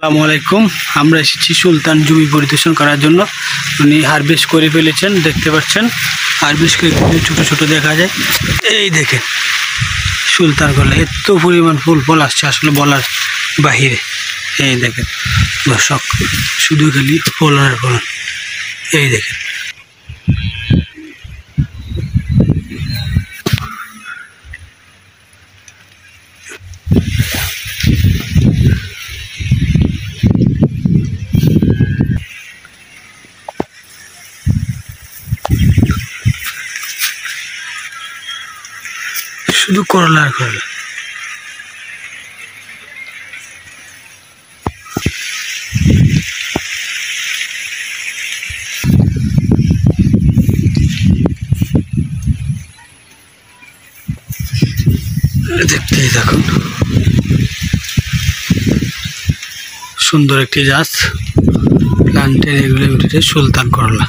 আসসালামু আলাইকুম। আমরা এসেছি সুলতান জমি পরিদর্শন করার জন্য। উনি হারভেস্ট করে ফেলেছেন, দেখতে পাচ্ছেন। হারভেস্ট করে ছোট ছোট দেখা যায়। এই দেখেন সুলতান করলা, এত পরিমাণ ফুল ফল আসছে আসলে বলার বাহিরে। এই দেখেন দর্শক, শুধু খালি ফলন আর ফলন। এই দেখেন শুধু করলা আর করলা। দেখতেই থাকুন, সুন্দর একটি গাছ প্লান্টের এগুলো উঠেছে সুলতান করলা।